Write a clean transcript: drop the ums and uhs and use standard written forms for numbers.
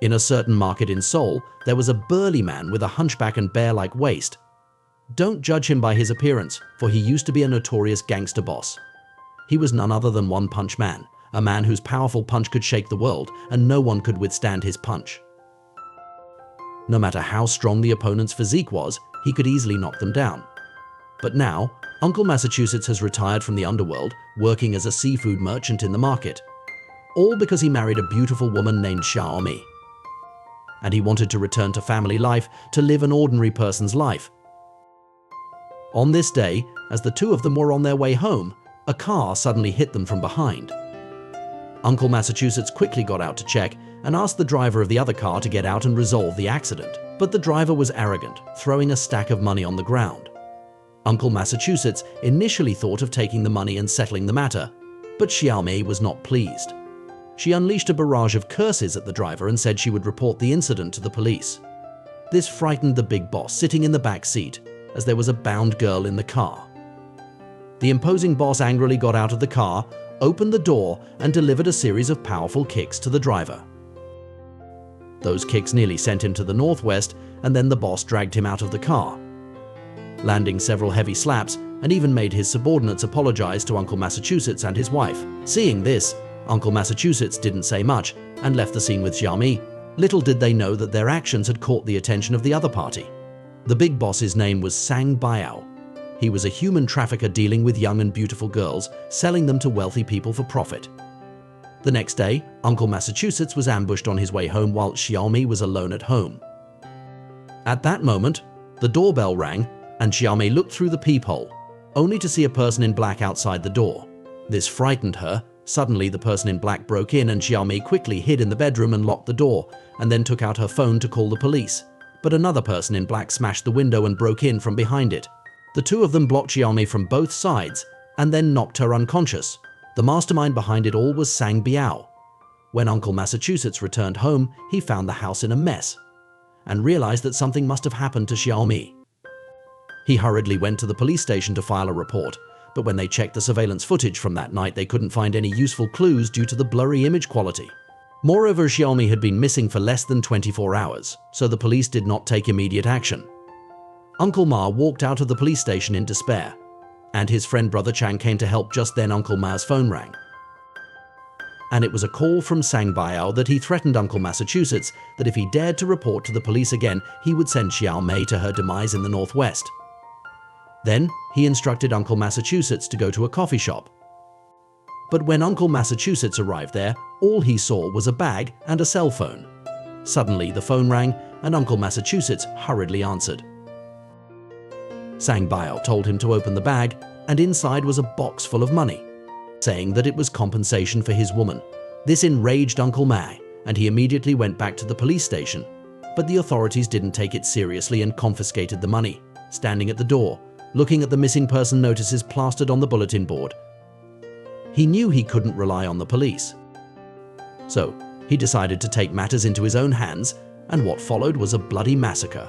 In a certain market in Seoul, there was a burly man with a hunchback and bear-like waist. Don't judge him by his appearance, for he used to be a notorious gangster boss. He was none other than One Punch Man, a man whose powerful punch could shake the world, and no one could withstand his punch. No matter how strong the opponent's physique was, he could easily knock them down. But now, Uncle Massachusetts has retired from the underworld, working as a seafood merchant in the market. All because he married a beautiful woman named Xiaomi. And he wanted to return to family life to live an ordinary person's life. On this day, as the two of them were on their way home, a car suddenly hit them from behind. Uncle Massachusetts quickly got out to check and asked the driver of the other car to get out and resolve the accident. But the driver was arrogant, throwing a stack of money on the ground. Uncle Massachusetts initially thought of taking the money and settling the matter, but Xiaomi was not pleased. She unleashed a barrage of curses at the driver and said she would report the incident to the police. This frightened the big boss sitting in the back seat, as there was a bound girl in the car. The imposing boss angrily got out of the car, opened the door, and delivered a series of powerful kicks to the driver. Those kicks nearly sent him to the northwest, and then the boss dragged him out of the car, landing several heavy slaps and even made his subordinates apologize to Uncle Massachusetts and his wife. Seeing this, Uncle Massachusetts didn't say much and left the scene with Xiaomi. Little did they know that their actions had caught the attention of the other party. The big boss's name was Sang Biao. He was a human trafficker dealing with young and beautiful girls, selling them to wealthy people for profit. The next day, Uncle Massachusetts was ambushed on his way home while Xiaomi was alone at home. At that moment, the doorbell rang and Xiaomi looked through the peephole, only to see a person in black outside the door. This frightened her. Suddenly, the person in black broke in and Xiaomi quickly hid in the bedroom and locked the door, and then took out her phone to call the police. But another person in black smashed the window and broke in from behind it. The two of them blocked Xiaomi from both sides and then knocked her unconscious. The mastermind behind it all was Sang Biao. When Uncle Massachusetts returned home, he found the house in a mess and realized that something must have happened to Xiaomi. He hurriedly went to the police station to file a report, but when they checked the surveillance footage from that night, they couldn't find any useful clues due to the blurry image quality. Moreover, Xiaomi had been missing for less than 24 hours, so the police did not take immediate action. Uncle Ma walked out of the police station in despair, and his friend Brother Chang came to help. Just then Uncle Ma's phone rang. And it was a call from Sang Biao that he threatened Uncle Massachusetts that if he dared to report to the police again, he would send Xiaomi to her demise in the northwest. Then he instructed Uncle Massachusetts to go to a coffee shop. But when Uncle Massachusetts arrived there, all he saw was a bag and a cell phone. Suddenly the phone rang and Uncle Massachusetts hurriedly answered. Sang Biao told him to open the bag, and inside was a box full of money, saying that it was compensation for his woman. This enraged Uncle Ma, and he immediately went back to the police station. But the authorities didn't take it seriously and confiscated the money, standing at the door, looking at the missing person notices plastered on the bulletin board. He knew he couldn't rely on the police. So he decided to take matters into his own hands, and what followed was a bloody massacre.